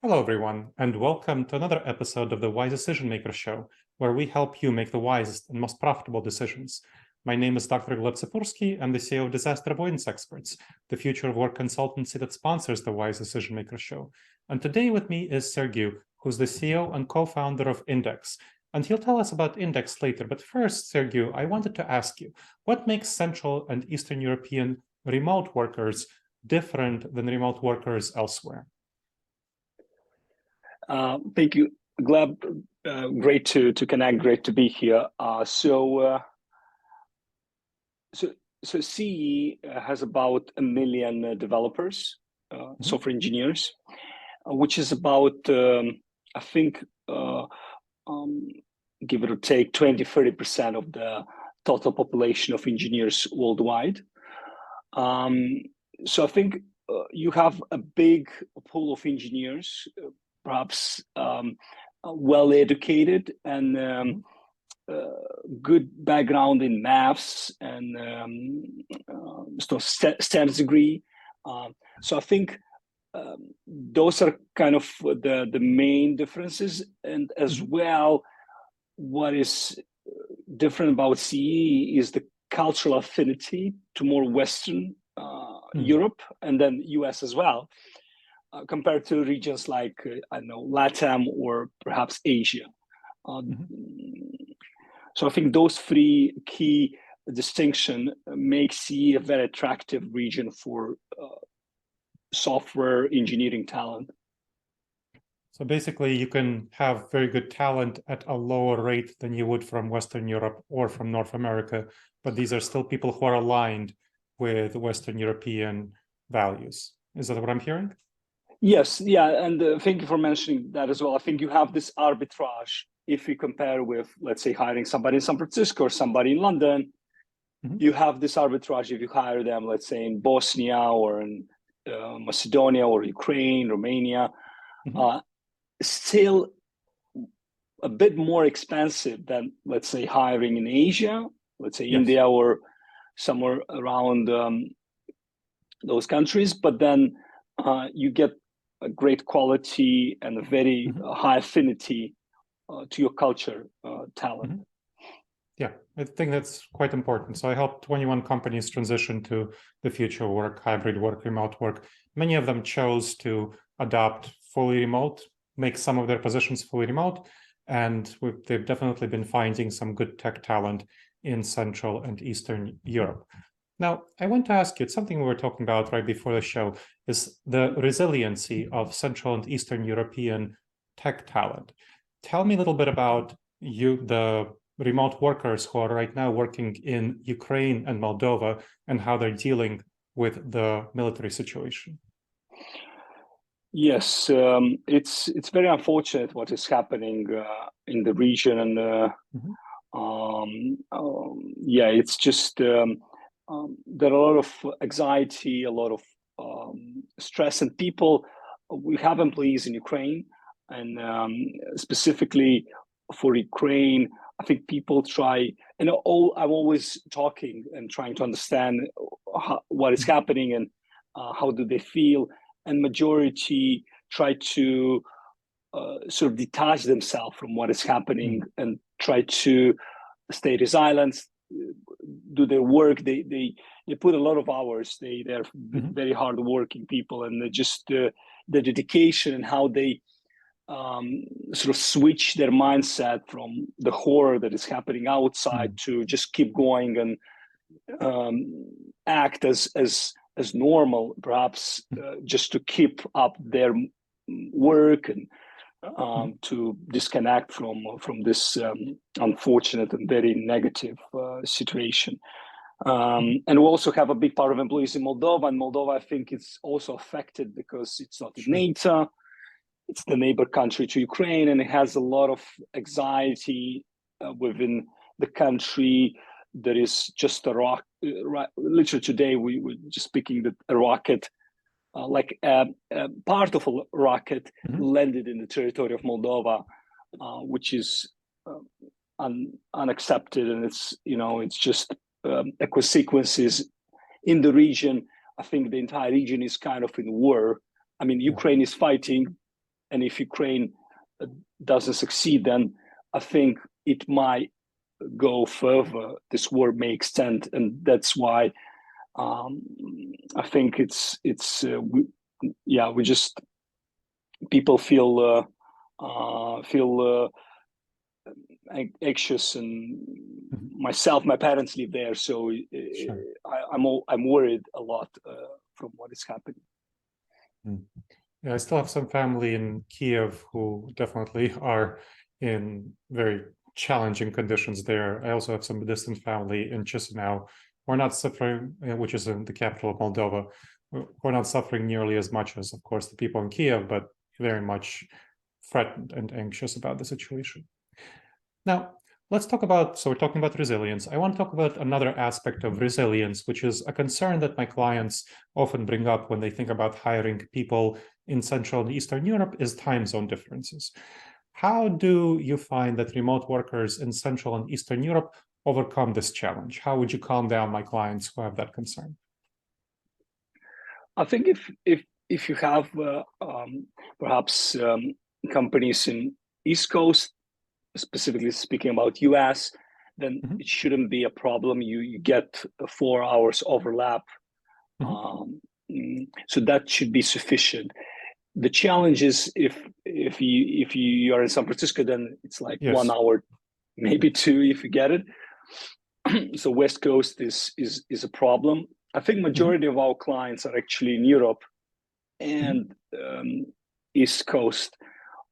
Hello, everyone, and welcome to another episode of the Wise Decision Maker Show, where we help you make the wisest and most profitable decisions. My name is Dr. Gleb Tsipursky. I'm the CEO of Disaster Avoidance Experts, the future of work consultancy that sponsors the Wise Decision Maker Show. And today with me is Sergiu, who's the CEO and co-founder of Index. And he'll tell us about Index later. But first, Sergiu, I wanted to ask you, what makes Central and Eastern European remote workers different than remote workers elsewhere? Thank you, Gleb. Great to connect. Great to be here. So CE has about 1 million developers, software engineers, which is about I think give or take 20-30% of the total population of engineers worldwide. So I think you have a big pool of engineers, perhaps well educated and good background in maths and STEM degree. So I think those are kind of the main differences, and as well, what is different about CE is the cultural affinity to more Western Europe and then US as well. Compared to regions like, I don't know, LATAM or perhaps Asia. So I think those three key distinctions make CE a very attractive region for software engineering talent. So basically, you can have very good talent at a lower rate than you would from Western Europe or from North America, but these are still people who are aligned with Western European values. Is that what I'm hearing? Yes, yeah, and thank you for mentioning that as well. I think you have this arbitrage if you compare with, let's say, hiring somebody in San Francisco or somebody in London. You have this arbitrage if you hire them, let's say, in Bosnia or in Macedonia or Ukraine, Romania. Still a bit more expensive than, let's say, hiring in Asia, let's say India or somewhere around those countries. But then you get a great quality and a very high affinity to your culture talent. Yeah, I think that's quite important. So I helped 21 companies transition to the future work, hybrid work, remote work. Many of them chose to adopt fully remote, make some of their positions fully remote, and they've definitely been finding some good tech talent in Central and Eastern Europe. Now, I want to ask you, it's something we were talking about right before the show, is the resiliency of Central and Eastern European tech talent. Tell me a little bit about the remote workers who are right now working in Ukraine and Moldova and how they're dealing with the military situation. Yes, it's very unfortunate what is happening in the region, and yeah, it's just there are a lot of anxiety, a lot of stress, and people. We have employees in Ukraine, and specifically for Ukraine, I think people try. I'm always talking and trying to understand what is happening and how do they feel. And majority try to sort of detach themselves from what is happening and try to stay resilient, do their work. They put a lot of hours. They're very hardworking people, and they just the dedication and how they sort of switch their mindset from the horror that is happening outside to just keep going and act as normal, perhaps just to keep up their work and to disconnect from this unfortunate and very negative situation. And we also have a big part of employees in Moldova, and Moldova, I think, it's also affected because it's not in NATO. It's the neighbor country to Ukraine, and it has a lot of anxiety within the country. There is just a literally today we were just speaking that a rocket, like part of a rocket landed in the territory of Moldova, which is unaccepted, and it's just echo sequences in the region. I think the entire region is kind of in war. I mean, Ukraine is fighting, and if Ukraine doesn't succeed, then I think it might go further. This war may extend, and that's why I think we just people feel anxious, and my parents live there, so Sure. I'm worried a lot from what is happening. Yeah, I still have some family in Kiev who definitely are in very challenging conditions there. I also have some distant family in Chisinau. We're not suffering, which is in the capital of Moldova. We're not suffering nearly as much as, of course, the people in Kiev, but very much threatened and anxious about the situation. Now, let's talk about, so we're talking about resilience. I want to talk about another aspect of resilience, which is a concern that my clients often bring up when they think about hiring people in Central and Eastern Europe is time zone differences. How do you find that remote workers in Central and Eastern Europe overcome this challenge? How would you calm down my clients who have that concern? I think if you have perhaps companies in East Coast, specifically speaking about US, then it shouldn't be a problem. You get 4 hours overlap, so that should be sufficient. The challenge is if you are in San Francisco, then it's like 1 hour, maybe 2 if you get it. So West Coast is a problem. I think majority of our clients are actually in Europe and East Coast.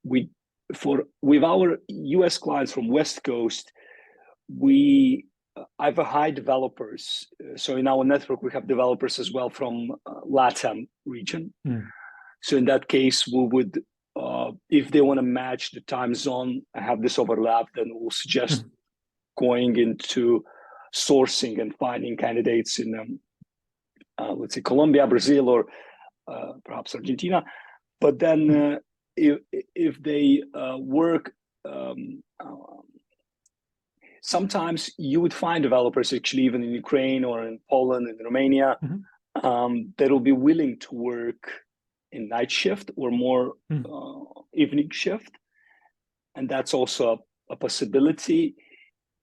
With our US clients from West Coast, we have high developers. So in our network, we have developers as well from LATAM region. So in that case, we would, if they want to match the time zone and have this overlap, then we'll suggest going into sourcing and finding candidates in, let's say, Colombia, Brazil, or perhaps Argentina. But then if they work, sometimes you would find developers actually even in Ukraine or in Poland and Romania that will be willing to work in night shift or more evening shift. And that's also a possibility.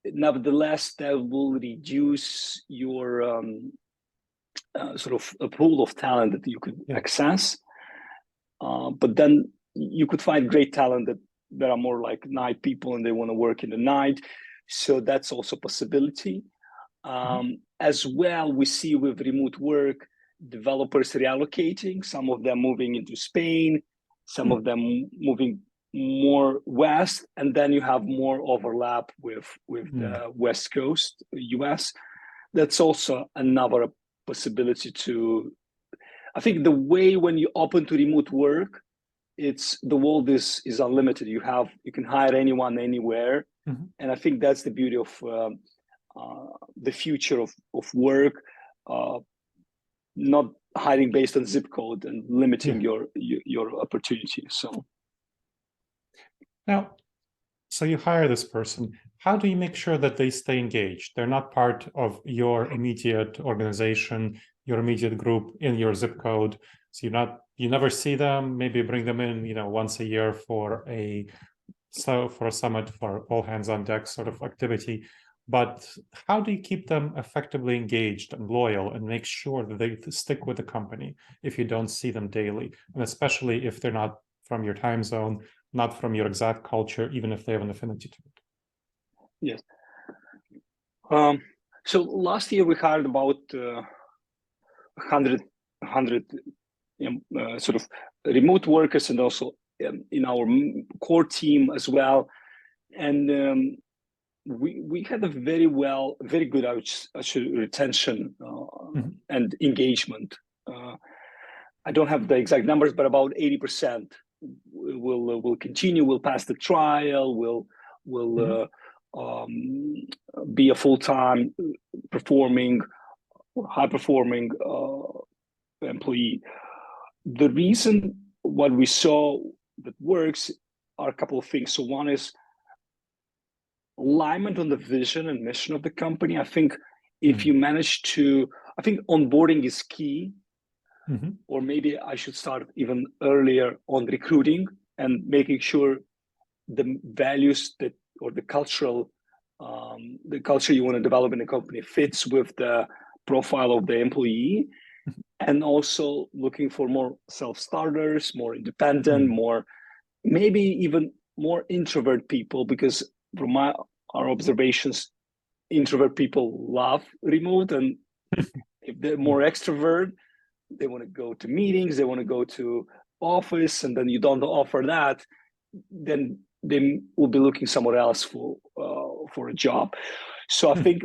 Nevertheless, that will reduce your sort of a pool of talent that you could access. But then you could find great talent that are more like night people and they want to work in the night. So that's also a possibility. As well, we see with remote work, developers reallocating, some of them moving into Spain, some of them moving more west, and then you have more overlap with the West Coast US. That's also another possibility to, I think the way when you open to remote work, it's the world is unlimited. You can hire anyone anywhere. And I think that's the beauty of the future of work, not hiring based on zip code and limiting your opportunity. So now, so you hire this person. How do you make sure that they stay engaged? They're not part of your immediate organization, your immediate group in your zip code. So you never see them. Maybe bring them in, once a year for a summit, for all hands on deck sort of activity. But how do you keep them effectively engaged and loyal and make sure that they stick with the company if you don't see them daily? And especially if they're not from your time zone, not from your exact culture, even if they have an affinity to it. Yes. So last year we hired about 100 sort of remote workers, and also in our core team as well. And we had a very good retention and engagement. I don't have the exact numbers, but about 80% will continue, will pass the trial, will be a full-time performing or high-performing employee. The reason what we saw that works are a couple of things. So one is alignment on the vision and mission of the company. I think if you manage to, I think onboarding is key, or maybe I should start even earlier on recruiting. and making sure the values that, or the culture you want to develop in a company fits with the profile of the employee, and also looking for more self-starters, more independent, more, maybe even more introvert people, because from our observations, introvert people love remote, and if they're more extrovert, they want to go to meetings, they want to go to office, and then you don't offer that, then they will be looking somewhere else for a job. So I think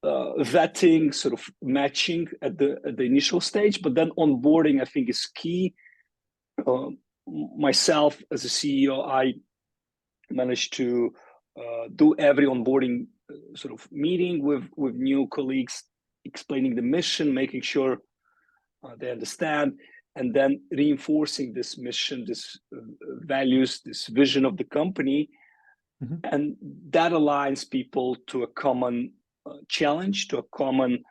vetting, sort of matching at the initial stage, but then onboarding, I think, is key. Myself as a CEO, I managed to do every onboarding sort of meeting with new colleagues, explaining the mission, making sure they understand, and then reinforcing this mission, this values, this vision of the company. And that aligns people to a common challenge, to a common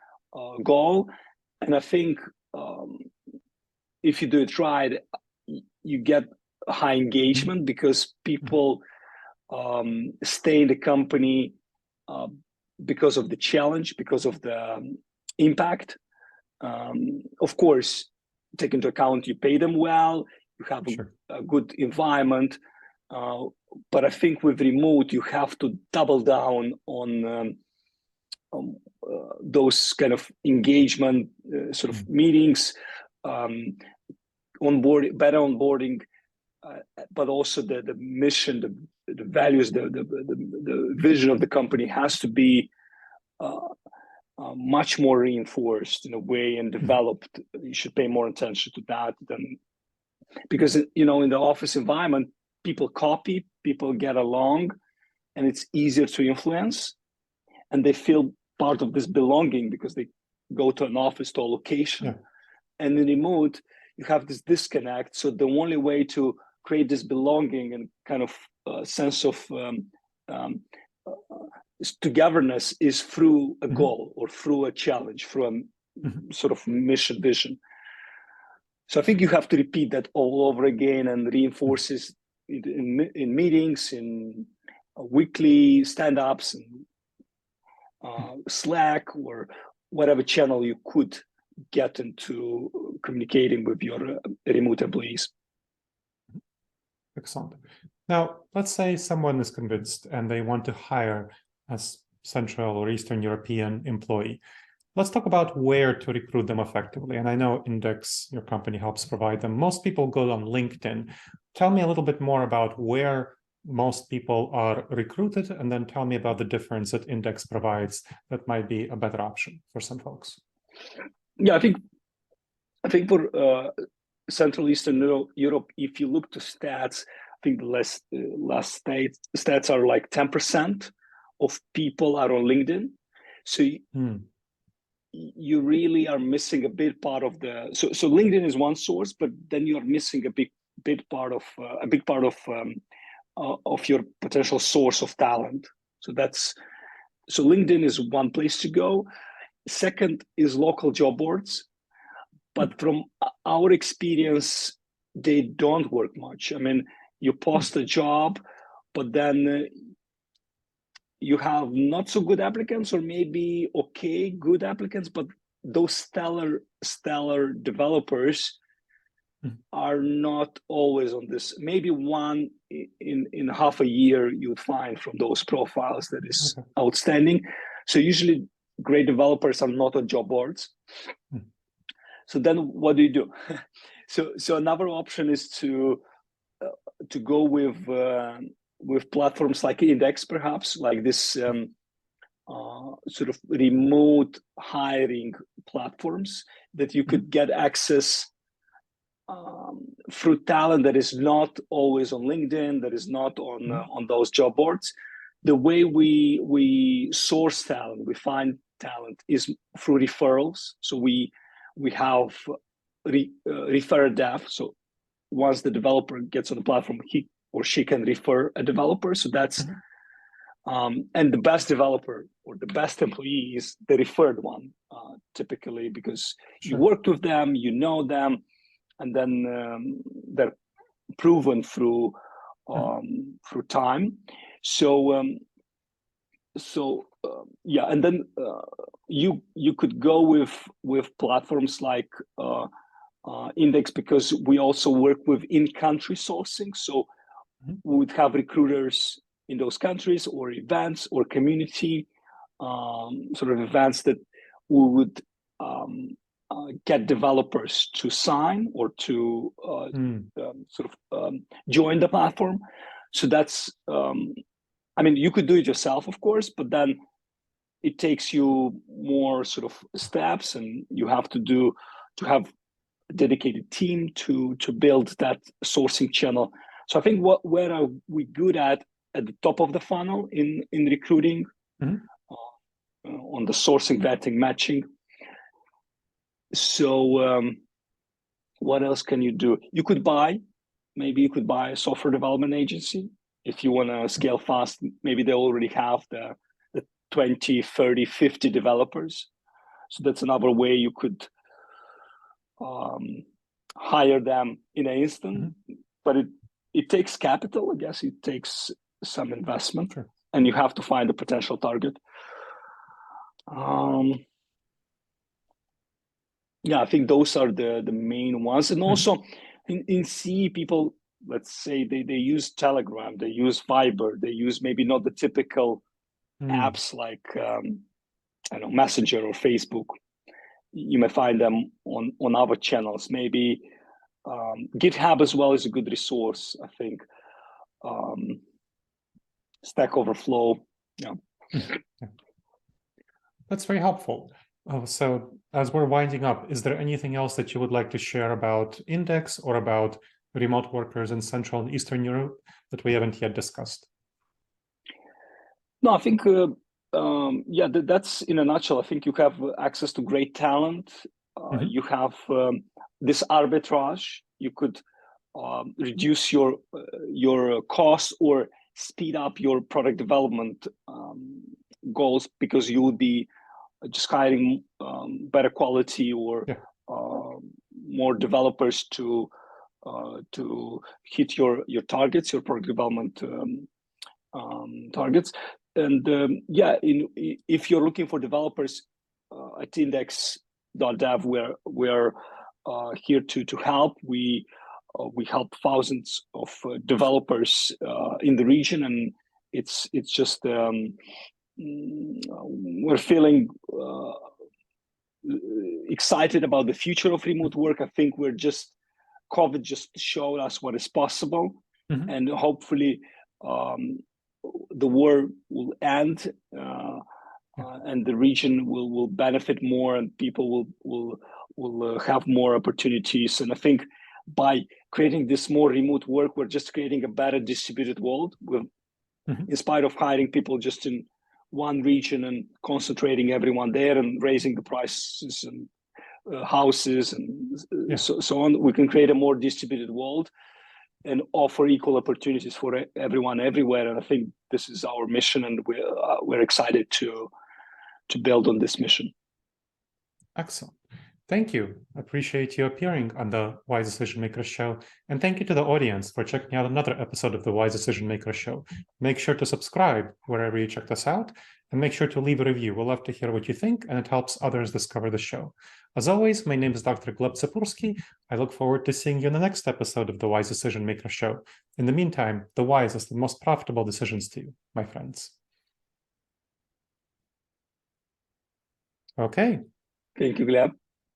goal. And I think if you do it right, you get high engagement, because people stay in the company because of the challenge, because of the impact. Of course, take into account you pay them well, you have a good environment, but I think with remote you have to double down on those kind of engagement sort of meetings, better onboarding, but also the mission, the values, the vision of the company has to be much more reinforced in a way and developed. You should pay more attention to that than, because in the office environment, people copy, people get along, and it's easier to influence, and they feel part of this belonging because they go to an office, to a location. And in remote, you have this disconnect. So the only way to create this belonging and kind of sense of togetherness is through a goal, or through a challenge, through a sort of mission vision. So I think you have to repeat that all over again and reinforce it in meetings, in weekly stand-ups, and Slack, or whatever channel you could get into communicating with your remote employees. Excellent. Now, let's say someone is convinced and they want to hire a Central or Eastern European employee. Let's talk about where to recruit them effectively. And I know Index, your company, helps provide them. Most people go on LinkedIn. Tell me a little bit more about where most people are recruited, and then tell me about the difference that Index provides that might be a better option for some folks. Yeah, I think for Central Eastern Europe, if you look to stats, I think the last stats are like 10% of people are on LinkedIn. So you really are missing a big part of the. So LinkedIn is one source, but then you are missing a big part of your potential source of talent. So LinkedIn is one place to go. Second is local job boards, but from our experience, they don't work much. I mean, you post a job, but then you have not so good applicants, or maybe okay, good applicants, but those stellar developers are not always on this. Maybe one in half a year you find from those profiles that is outstanding. So usually great developers are not on job boards. So then what do you do? So another option is to go with platforms like Index, perhaps, like this sort of remote hiring platforms that you could get access through talent that is not always on LinkedIn, that is not on those job boards. The way we source talent, we find talent, is through referrals. So we have refer a dev. So once the developer gets on the platform, he or she can refer a developer. So that's and the best developer or the best employee is the referred one, typically, because you worked with them, you know them, and then they're proven through time. So yeah, and then you could go with platforms like Index, because we also work with in-country sourcing. So we would have recruiters in those countries, or events, or community sort of events that we would get developers to sign or to join the platform. So that's I mean, you could do it yourself, of course, but then it takes you more sort of steps, and you have to have a dedicated team to build that sourcing channel. So I think where are we good at the top of the funnel in recruiting, on the sourcing, vetting, matching. So what else can you do? Maybe you could buy a software development agency if you want to scale fast. Maybe they already have the 20, 30, 50 developers. So that's another way you could hire them in an instant. But it takes capital, I guess. It takes some investment, and you have to find a potential target. Yeah, I think those are the main ones. And also in C, people, let's say they use Telegram, they use Viber, they use maybe not the typical apps like I don't know, Messenger or Facebook. You may find them on other channels. Maybe GitHub as well is a good resource, I think. Stack Overflow, yeah. That's very helpful. So as we're winding up, is there anything else that you would like to share about Index or about remote workers in Central and Eastern Europe that we haven't yet discussed? No, I think, yeah, that's in a nutshell. I think you have access to great talent. You have this arbitrage. You could reduce your costs or speed up your product development goals, because you would be just hiring better quality or more developers to hit your targets, your product development targets. And yeah, if you're looking for developers at Index.dev, we're here to help. We help thousands of developers in the region, and it's just we're feeling excited about the future of remote work. I think COVID just showed us what is possible, and hopefully the war will end, and the region will benefit more, and people will have more opportunities. And I think by creating this more remote work, we're just creating a better distributed world. In spite of hiring people just in one region and concentrating everyone there and raising the prices and houses and so on, we can create a more distributed world and offer equal opportunities for everyone everywhere. And I think this is our mission, and we're excited to build on this mission. Excellent. Thank you. I appreciate you appearing on the Wise Decision Maker Show. And thank you to the audience for checking out another episode of the Wise Decision Maker Show. Make sure to subscribe wherever you checked us out, and make sure to leave a review. We'll love to hear what you think, and it helps others discover the show. As always, my name is Dr. Gleb Tsipursky. I look forward to seeing you in the next episode of the Wise Decision Maker Show. In the meantime, the wisest and most profitable decisions to you, my friends. Okay. Thank you, Gleb.